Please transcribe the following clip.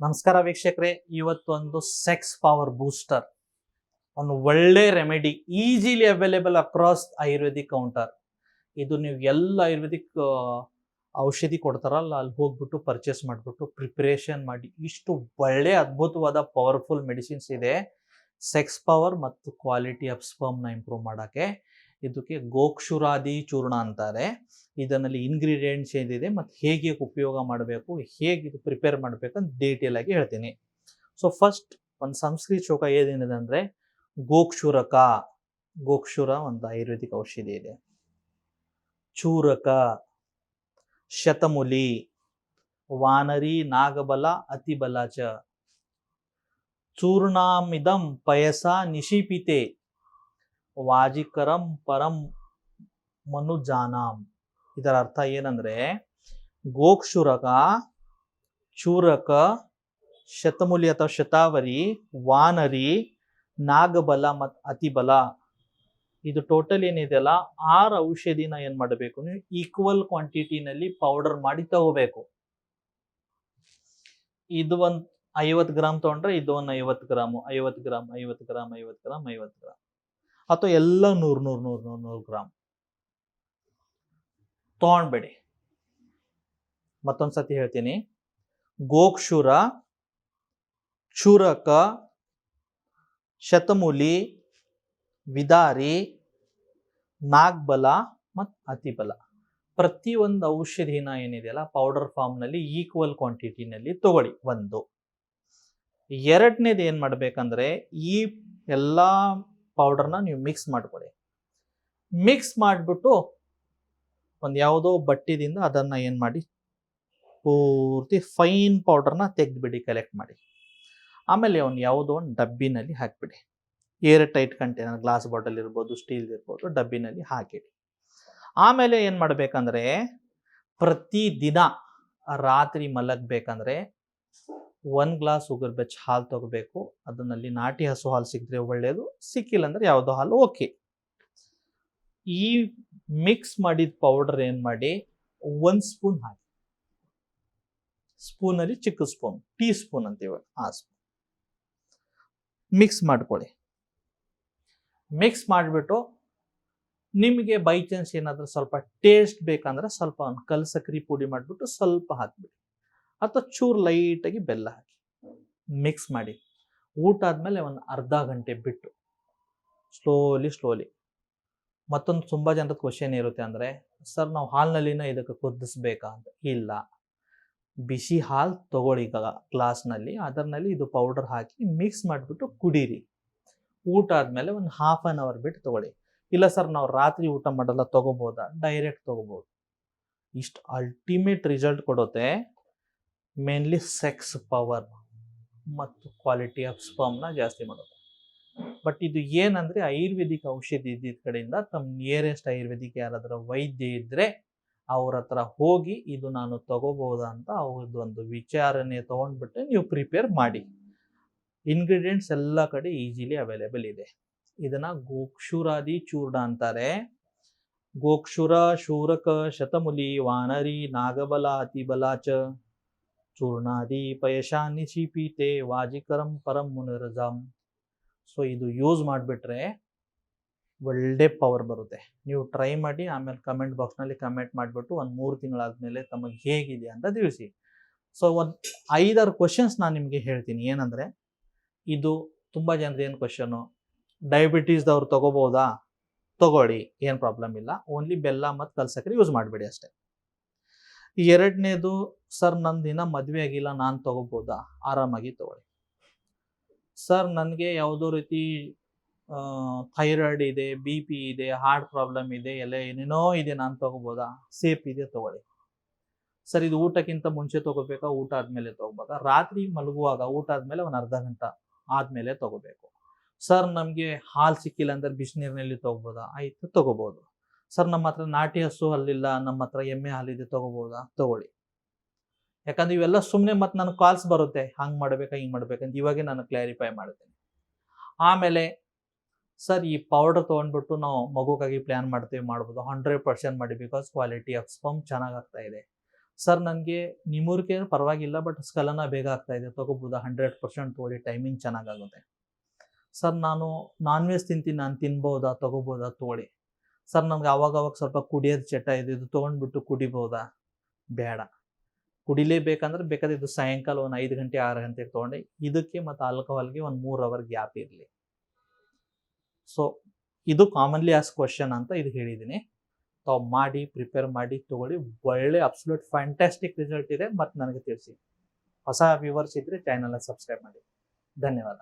ನಮಸ್ಕಾರ ವೀಕ್ಷಕರೇ, ಇವತ್ತೊಂದು ಸೆಕ್ಸ್ ಪವರ್ ಬೂಸ್ಟರ್, ಒಂದು ಒಳ್ಳೆ remedy, easily available across Ayurvedic counter. ಇದು ನೀವು ಎಲ್ಲ ಆಯುರ್ವೇದಿಕ್ ಔಷಧಿ ಕೊಡ್ತಾರಲ್ಲ, ಅಲ್ಲಿ ಹೋಗ್ಬಿಟ್ಟು ಪರ್ಚೇಸ್ ಮಾಡಿಬಿಟ್ಟು ಪ್ರಿಪ್ರೇಷನ್ ಮಾಡಿ ಇಷ್ಟು ಒಳ್ಳೆ ಅದ್ಭುತವಾದ ಪವರ್ಫುಲ್ ಮೆಡಿಸಿನ್ಸ್ ಇದೆ. ಸೆಕ್ಸ್ ಪವರ್ ಮತ್ತು ಕ್ವಾಲಿಟಿ ಆಫ್ ಸ್ಪರ್ಮ್ನ ಇಂಪ್ರೂವ್ ಮಾಡೋಕ್ಕೆ. ಇದಕ್ಕೆ ಗೋಕ್ಷುರಾದಿ ಚೂರ್ಣ ಅಂತಾರೆ. ಇದರಲ್ಲಿ ಇಂಗ್ರೀಡಿಯೆಂಟ್ಸ್ ಏನಿದೆ ಮತ್ತು ಹೇಗೆ ಉಪಯೋಗ ಮಾಡಬೇಕು, ಹೇಗೆ ಇದು ಪ್ರಿಪೇರ್ ಮಾಡಬೇಕು ಅಂತ ಡೀಟೇಲ್ ಆಗಿ ಹೇಳ್ತೀನಿ. ಸೊ ಫಸ್ಟ್ ಒಂದು ಸಂಸ್ಕೃತ ಶ್ಲೋಕ ಏನೇನಿದೆ ಅಂದರೆ, ಗೋಕ್ಷುರಕ, ಗೋಕ್ಷುರ ಒಂದು ಆಯುರ್ವೇದಿಕ್ ಔಷಧಿ ಇದೆ. ಚೂರಕ, ಶತಮುಲಿ, ವಾನರಿ ನಾಗಬಲ ಅತಿಬಲ ಚ, ಚೂರ್ಣಾಮಿದಂ ಪಯಸ ನಿಶಿಪಿತೆ, ವಾಜಿಕರಂ ಪರಂ ಮನುಜಾನಾಂ. ಇದರ ಅರ್ಥ ಏನಂದ್ರೆ, ಗೋಕ್ಷುರಕ, ಚೂರಕ, ಶತಮುಲಿ ಅಥವಾ ಶತಾವರಿ, ವಾನರಿ, ನಾಗಬಲ ಮತ್ತು ಅತಿಬಲ, ಇದು ಟೋಟಲ್ ಏನಿದೆಯಲ್ಲ 6 ಔಷಧಿನ ಏನ್ ಮಾಡಬೇಕು, ನೀವು ಈಕ್ವಲ್ ಕ್ವಾಂಟಿಟಿನಲ್ಲಿ ಪೌಡರ್ ಮಾಡಿ ತಗೋಬೇಕು. ಇದು ಒಂದು 50 ಗ್ರಾಮ್ ತಗೊಂಡ್ರೆ ಇದು ಒಂದು 50 gram, 50 gram 50 gram 50 gram 50 gram, ಅಥವಾ ಎಲ್ಲ 100 ಗ್ರಾಮ್ ತಗೊಂಡ್ಬೇಡಿ. ಮತ್ತೊಂದ್ಸತಿ ಹೇಳ್ತೀನಿ, ಗೋಕ್ಷುರ, ಚೂರಕ, ಶತಮೂಲಿ, ವಿದಾರಿ, ನಾಗ್ಬಲ ಮತ್ತು ಅತಿಬಲ, ಪ್ರತಿಯೊಂದು ಔಷಧಿನ ಏನಿದೆಯಲ್ಲ ಪೌಡರ್ ಫಾರ್ಮ್ನಲ್ಲಿ ಈಕ್ವಲ್ ಕ್ವಾಂಟಿಟಿನಲ್ಲಿ ತಗೊಳ್ಳಿ. ಒಂದು. ಎರಡನೇದು ಏನು ಮಾಡ್ಬೇಕಂದ್ರೆ, ಈ ಎಲ್ಲ ಪೌಡರ್ನ ನೀವು ಮಿಕ್ಸ್ ಮಾಡ್ಕೊಳ್ಳಿ. ಮಿಕ್ಸ್ ಮಾಡಿಬಿಟ್ಟು ಒಂದು ಯಾವುದೋ ಬಟ್ಟೆದಿಂದ ಅದನ್ನು ಏನು ಮಾಡಿ, ಪೂರ್ತಿ ಫೈನ್ ಪೌಡರ್ನ ತೆಗೆದುಬಿಡಿ, ಕಲೆಕ್ಟ್ ಮಾಡಿ. ಆಮೇಲೆ ಒಂದು ಯಾವುದೋ ಒಂದು ಡಬ್ಬಿನಲ್ಲಿ ಹಾಕಿಬಿಡಿ. Airtight container, glass bottle ಇರ್ಬೋದು, ಸ್ಟೀಲ್ ಇರ್ಬೋದು, ಡಬ್ಬಿನಲ್ಲಿ ಹಾಕಿಡಿ. ಆಮೇಲೆ ಏನು ಮಾಡಬೇಕಂದ್ರೆ, ಪ್ರತಿದಿನ ರಾತ್ರಿ ಮಲಗಬೇಕಂದ್ರೆ 1 ಗ್ಲಾಸ್ ಉಗುರು ಬೆಚ್ಚ ಹಾಲು ತಗೋಬೇಕು. ಅದನ್ನಲ್ಲಿ ನಾಟಿ ಹಸು ಹಾಲು ಸಿಕ್ಕಿದ್ರೆ ಒಳ್ಳೆಯದು, ಸಿಕ್ಕಿಲ್ಲ ಅಂದ್ರೆ ಯಾವುದೋ ಹಾಲು ಓಕೆ. ಈ ಮಿಕ್ಸ್ ಮಾಡಿದ ಪೌಡರ್ ಏನು ಮಾಡಿ, 1 ಸ್ಪೂನ್ ಹಾಕಿ. ಸ್ಪೂನಲ್ಲಿ ಚಿಕ್ಕ ಸ್ಪೂನ್, ಟೀ ಸ್ಪೂನ್ ಅಂತೀವಿ, ಆ ಸ್ಪೂನ್ ಮಿಕ್ಸ್ ಮಾಡ್ಕೊಳ್ಳಿ. ಮಿಕ್ಸ್ ಮಾಡಿಬಿಟ್ಟು ನಿಮಗೆ ಬೈ ಚಾನ್ಸ್ ಏನಾದರೂ ಸ್ವಲ್ಪ ಟೇಸ್ಟ್ ಬೇಕಂದ್ರೆ ಸ್ವಲ್ಪ ಒಂದು ಕಲ್ ಸಕ್ಕರೆ ಪುಡಿ ಮಾಡಿಬಿಟ್ಟು ಸ್ವಲ್ಪ ಹಾಕಿಬಿಡಿ, ಅಥವಾ ಚೂರು ಲೈಟಾಗಿ ಬೆಲ್ಲ ಹಾಕಿ ಮಿಕ್ಸ್ ಮಾಡಿ. ಊಟ ಆದಮೇಲೆ ಒಂದು ಅರ್ಧ ಗಂಟೆ ಬಿಟ್ಟು ಸ್ಲೋಲಿ. ಮತ್ತೊಂದು ತುಂಬ ಜನದ ಕ್ವಶನ್ ಇರುತ್ತೆ ಅಂದರೆ, ಸರ್ ನಾವು ಹಾಲಿನಲ್ಲಿನ ಇದಕ್ಕೆ ಕುದಿಸ್ಬೇಕಾ ಅಂತ. ಇಲ್ಲ, ಬಿಸಿ ಹಾಲು ತಗೊಳ್ಳಿ ಗ್ಲಾಸ್ನಲ್ಲಿ, ಅದರಲ್ಲಿ ಇದು ಪೌಡರ್ ಹಾಕಿ ಮಿಕ್ಸ್ ಮಾಡಿಬಿಟ್ಟು ಕುಡೀರಿ. ಊಟ ಆದಮೇಲೆ ಒಂದು ½ ಅನ್ ಅವರ್ ಬಿಟ್ಟು ತಗೊಳ್ಳಿ. ಇಲ್ಲ ಸರ್ ನಾವು ರಾತ್ರಿ ಊಟ ಮಾಡಲ್ಲ, ತಗೋಬೋದಾ? ಡೈರೆಕ್ಟ್ ತಗೋಬೋದು. ಇಷ್ಟು ಅಲ್ಟಿಮೇಟ್ ರಿಸಲ್ಟ್ ಕೊಡುತ್ತೆ. ಮೇನ್ಲಿ ಸೆಕ್ಸ್ ಪವರ್ ಮತ್ತು ಕ್ವಾಲಿಟಿ ಆಫ್ ಸ್ಪರ್ಮ್ನ ಜಾಸ್ತಿ ಮಾಡುತ್ತೆ. ಬಟ್ ಇದು ಏನಂದರೆ, ಆಯುರ್ವೇದಿಕ್ ಔಷಧಿ ಇದ್ದಿದ್ದ ಕಡೆಯಿಂದ ತಮ್ಮ ನಿಯರೆಸ್ಟ್ ಆಯುರ್ವೇದಿಕ್ ಯಾರಾದರೂ ವೈದ್ಯ ಇದ್ದರೆ ಅವ್ರ ಹತ್ರ ಹೋಗಿ ಇದು ನಾನು ತಗೋಬೋದಾ ಅಂತ ಅವ್ರದ್ದು ಒಂದು ವಿಚಾರಣೆ ತೊಗೊಂಡ್ಬಿಟ್ಟು ನೀವು ಪ್ರಿಪೇರ್ ಮಾಡಿ. ಇಂಗ್ರೀಡಿಯೆಂಟ್ಸ್ ಎಲ್ಲ ಕಡೆ ಈಸಿಲಿ ಅವೈಲೇಬಲ್ ಇದೆ. ಇದನ್ನ ಗೋಕ್ಷುರಾದಿ ಚೂರ್ಣ ಅಂತಾರೆ. ಗೋಕ್ಷುರ, ಶೂರಕ, ಶತಮುಲಿ, ವಾನರಿ, ನಾಗಬಲ ಅತಿಬಲ ಚ, ಚೂರ್ಣಾದಿ ಪಯಶಾನಿ ಶಿಪೀತೆ, ವಾಜಿಕರಂ ಪರಂ ಮುನಿರಜಾಂ. ಸೊ ಇದು ಯೂಸ್ ಮಾಡಿಬಿಟ್ರೆ ಒಳ್ಳೆ ಪವರ್ ಬರುತ್ತೆ. ನೀವು ಟ್ರೈ ಮಾಡಿ, ಆಮೇಲೆ ಕಮೆಂಟ್ ಬಾಕ್ಸ್ನಲ್ಲಿ ಕಮೆಂಟ್ ಮಾಡಿಬಿಟ್ಟು ಒಂದು 3 ತಿಂಗಳಾದಮೇಲೆ ತಮಗೆ ಹೇಗಿದೆ ಅಂತ ತಿಳಿಸಿ. ಸೊ ಒಂದು 5-6 ಕ್ವಶನ್ಸ್ ನಾನು ನಿಮಗೆ ಹೇಳ್ತೀನಿ. ಏನಂದರೆ, ಇದು ತುಂಬ ಜನದ ಏನು ಕ್ವಶನು, ಡಯಾಬಿಟೀಸ್ದವ್ರು ತಗೋಬೋದಾ? ತಗೊಳ್ಳಿ, ಏನು ಪ್ರಾಬ್ಲಮ್ ಇಲ್ಲ. ಓನ್ಲಿ ಬೆಲ್ಲ ಮತ್ತು ಕಲ್ ಸಕ್ಕರೆ ಯೂಸ್ ಮಾಡಬೇಡಿ ಅಷ್ಟೇ. ಎರಡನೇದು, ಸರ್ ನಂದು ದಿನ ಮದುವೆ ಆಗಿಲ್ಲ, ನಾನು ತಗೋಬೋದಾ? ಆರಾಮಾಗಿ ತಗೊಳ್ಳಿ. ಸರ್ ನನಗೆ ಯಾವುದೋ ರೀತಿ ಥೈರಾಯ್ಡ್ ಇದೆ, BP ಇದೆ, ಹಾರ್ಟ್ ಪ್ರಾಬ್ಲಮ್ ಇದೆ, ಎಲ್ಲ ಏನೇನೋ ಇದೆ, ನಾನು ತಗೋಬೋದಾ? ಸೇಫ್ ಇದೆ, ತಗೊಳ್ಳಿ. ಸರ್ ಇದು ಊಟಕ್ಕಿಂತ ಮುಂಚೆ ತಗೋಬೇಕಾ, ಊಟ ಆದಮೇಲೆ ತಗೋಬೇಕಾ? ರಾತ್ರಿ ಮಲಗುವಾಗ ಊಟ ಆದಮೇಲೆ ಒಂದು ಅರ್ಧ ಗಂಟೆ ಆದಮೇಲೆ ತಗೋಬೇಕು. ಸರ್ ನಮಗೆ ಹಾಲು ಸಿಕ್ಕಿಲ್ಲ ಅಂದರೆ ಬಿಸಿನೀರಿನಲ್ಲಿ ತಗೋಬೋದಾ? ಆಯಿತು, ತಗೋಬೋದು. ಸರ್ ನಮ್ಮ ಹತ್ರ ನಾಟಿ ಹಸು ಹಾಲಿಲ್ಲ, ನಮ್ಮ ಹತ್ರ ಎಮ್ಮೆ ಹಾಲಿದೆ, ತಗೋಬೋದಾ? ತಗೊಳ್ಳಿ. ಯಾಕಂದ್ರೆ ಇವೆಲ್ಲ ಸುಮ್ಮನೆ ಮತ್ತೆ ನನಗೆ ಕಾಲ್ಸ್ ಬರುತ್ತೆ, ಹಂಗೆ ಮಾಡಬೇಕಾ ಹಿಂಗೆ ಮಾಡ್ಬೇಕಂತ. ಇವಾಗೆ ನಾನು ಕ್ಲಾರಿಫೈ ಮಾಡ್ತೀನಿ. ಆಮೇಲೆ ಸರ್ ಈ ಪೌಡರ್ ತೊಗೊಂಡ್ಬಿಟ್ಟು ನಾವು ಮಗುಗಾಗಿ ಪ್ಲ್ಯಾನ್ ಮಾಡ್ತೀವಿ, ಮಾಡ್ಬೋದು. 100% ಮಾಡಿ, ಬಿಕಾಸ್ ಕ್ವಾಲಿಟಿ ಆಫ್ ಸ್ಪರ್ಮ್ ಚೆನ್ನಾಗಿ ಆಗ್ತಾ ಇದೆ. ಸರ್ ನನಗೆ ನಿಮ್ಮೂರಿಗೆ ಪರವಾಗಿಲ್ಲ, ಬಟ್ ಸ್ಖಲನ ಬೇಗ ಆಗ್ತಾ ಇದೆ, ತಗೋಬೋದಾ? 100% ತಗೊಳ್ಳಿ, ಟೈಮಿಂಗ್ ಚೆನ್ನಾಗಾಗುತ್ತೆ. ಸರ್ ನಾನು ನಾನ್ ವೆಜ್ ತಿಂತೀನಿ, ನಾನು ತಿನ್ಬೋದಾ? ತಗೋಬೋದಾ? ತಗೊಳ್ಳಿ. ಸರ್ ನಮ್ಗೆ ಅವಾಗ ಸ್ವಲ್ಪ ಕುಡಿಯೋದು ಚಟ ಇದೆ, ಇದು ತೊಗೊಂಡ್ಬಿಟ್ಟು ಕುಡಿಬೋದಾ? ಬೇಡ. ಕುಡಿಲೇಬೇಕಂದ್ರೆ ಬೇಕಾದ್ರೆ ಇದು ಸಾಯಂಕಾಲ ಒಂದು 5 ಗಂಟೆ 6 ಗಂಟೆಗೆ ತೊಗೊಂಡೆ. ಇದಕ್ಕೆ ಮತ್ತು ಆಲ್ಕೋಹಾಲ್ಗೆ ಒಂದು 3 ಅವರ್ ಗ್ಯಾಪ್ ಇರಲಿ. ಸೊ ಇದು ಕಾಮನ್ಲಿ ಆಸ್ ಕ್ವಶನ್ ಅಂತ ಇದು ಹೇಳಿದ್ದೀನಿ. ತಾವು ಮಾಡಿ, ಪ್ರಿಪೇರ್ ಮಾಡಿ ತಗೊಳ್ಳಿ. ಒಳ್ಳೆ ಅಬ್ಸಲ್ಯೂಟ್ ಫ್ಯಾಂಟಾಸ್ಟಿಕ್ ರಿಸಲ್ಟ್ ಇದೆ. ಮತ್ತು ನನಗೆ ತಿಳಿಸಿ. ಹೊಸ ವ್ಯೂವರ್ಸ್ ಇದ್ದರೆ ಚಾನಲ್ನ ಸಬ್ಸ್ಕ್ರೈಬ್ ಮಾಡಿ. ಧನ್ಯವಾದ.